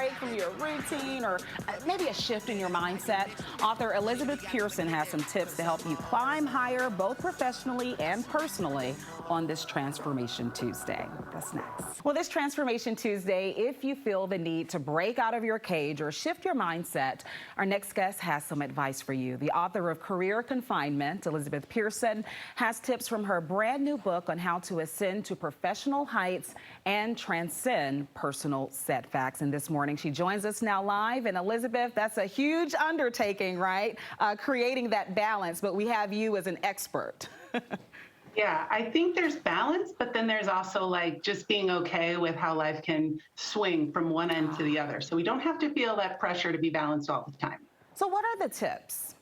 break from your routine or maybe a shift in your mindset? Author Elizabeth Pearson has some tips to help you climb higher, both professionally and personally, on this Transformation Tuesday. That's next. Well, this Transformation Tuesday, if you feel the need to break out of your cage or shift your mindset, our next guest has some advice for you. The author of Career Confinement, Elizabeth Pearson, has tips from her brand new book on how to ascend to professional heights and transcend personal setbacks. And this morning, she joins us now live. And Elizabeth, that's a huge undertaking, right? Creating that balance, but we have you as an expert. Yeah, I think there's balance, but then there's also like just being okay with how life can swing from one end to the other. So we don't have to feel that pressure to be balanced all the time. So what are the tips?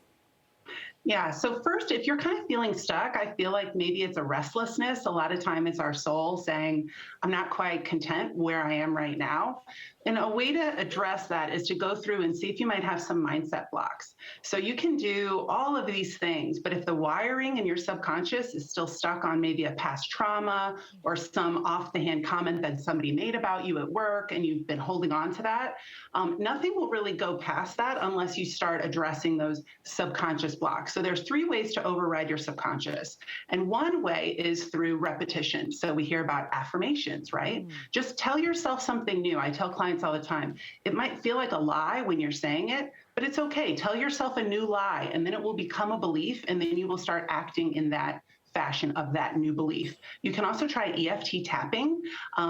Yeah, so first, if you're kind of feeling stuck, I feel like maybe it's a restlessness. A lot of time it's our soul saying, I'm not quite content where I am right now. And a way to address that is to go through and see if you might have some mindset blocks. So you can do all of these things, but if the wiring in your subconscious is still stuck on maybe a past trauma or some off-the-hand comment that somebody made about you at work and you've been holding on to that, nothing will really go past that unless you start addressing those subconscious blocks. So there's 3 ways to override your subconscious. And one way is through repetition. So we hear about affirmations, right? Just tell yourself something new. I tell clients all the time, it might feel like a lie when you're saying it, but it's okay. Tell yourself a new lie, and then it will become a belief, and then you will start acting in that fashion of that new belief. You can also try EFT tapping.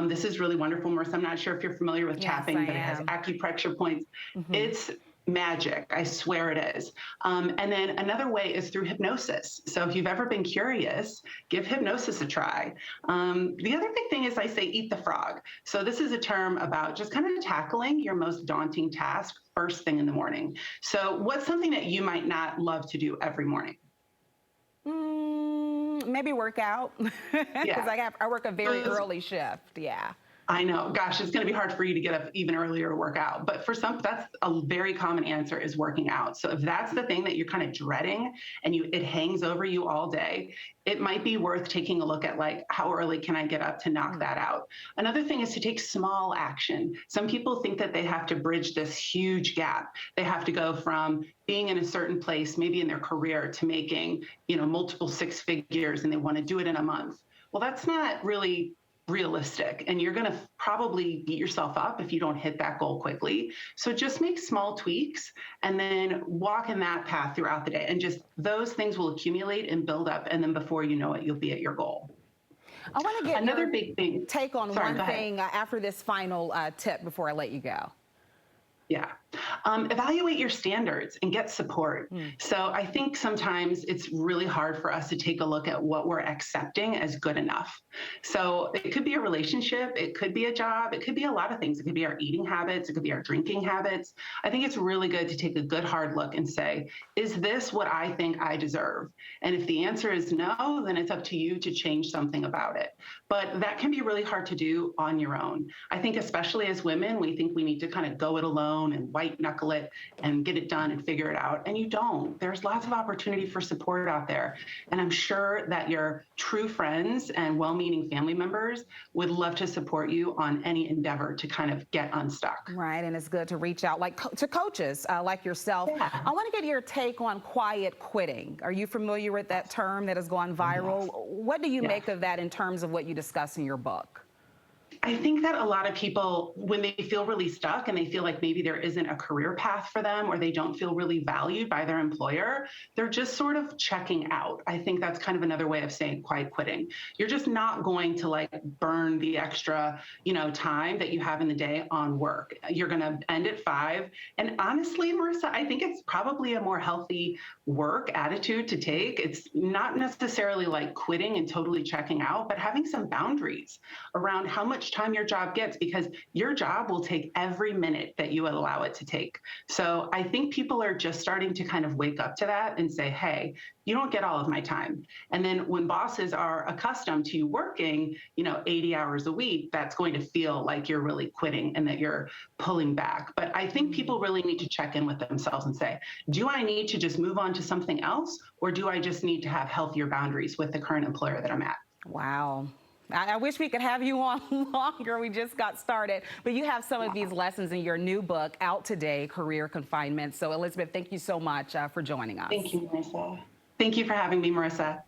This is really wonderful, Marissa. I'm not sure if you're familiar with tapping, but it has acupressure points. It's magic. I swear it is. And then another way is through hypnosis. So if you've ever been curious, give hypnosis a try. The other big thing is I say eat the frog. So this is a term about just kind of tackling your most daunting task first thing in the morning. So what's something that you might not love to do every morning? Maybe work out, because I work a very early shift. Yeah. I know, gosh, it's going to be hard for you to get up even earlier to work out. But for some, that's a very common answer, is working out. So if that's the thing that you're kind of dreading and it hangs over you all day, it might be worth taking a look at, like, how early can I get up to knock that out? Another thing is to take small action. Some people think that they have to bridge this huge gap. They have to go from being in a certain place, maybe in their career, to making, multiple 6 figures, and they want to do it in a month. Well, that's not really realistic, and you're going to probably beat yourself up if you don't hit that goal quickly. So just make small tweaks and then walk in that path throughout the day, and just those things will accumulate and build up, and then before you know it, you'll be at your goal. I want to get another your big thing. Take on one thing after this final tip before I let you go. Yeah. Evaluate your standards and get support. So I think sometimes it's really hard for us to take a look at what we're accepting as good enough. So it could be a relationship, it could be a job, it could be a lot of things. It could be our eating habits, it could be our drinking habits. I think it's really good to take a good hard look and say, is this what I think I deserve? And if the answer is no, then it's up to you to change something about it. But that can be really hard to do on your own. I think especially as women, we think we need to kind of go it alone and white knuckle it and get it done and figure it out. And you don't. There's lots of opportunity for support out there. And I'm sure that your true friends and well-meaning family members would love to support you on any endeavor to kind of get unstuck. Right. And it's good to reach out to coaches like yourself. Yeah. I want to get your take on quiet quitting. Are you familiar with that term that has gone viral? Yes. What do you make of that in terms of what you discuss in your book? I think that a lot of people, when they feel really stuck and they feel like maybe there isn't a career path for them, or they don't feel really valued by their employer, they're just sort of checking out. I think that's kind of another way of saying quiet quitting. You're just not going to like burn the extra, time that you have in the day on work. You're going to end at 5. And honestly, Marissa, I think it's probably a more healthy work attitude to take. It's not necessarily like quitting and totally checking out, but having some boundaries around how much time your job gets, because your job will take every minute that you allow it to take. So I think people are just starting to kind of wake up to that and say, hey, you don't get all of my time. And then when bosses are accustomed to you working, 80 hours a week, that's going to feel like you're really quitting and that you're pulling back. But I think people really need to check in with themselves and say, do I need to just move on to something else? Or do I just need to have healthier boundaries with the current employer that I'm at? Wow. I wish we could have you on longer. We just got started. But you have some of these lessons in your new book out today, Career Confinement. So, Elizabeth, thank you so much for joining us. Thank you, Marissa. Thank you for having me, Marissa.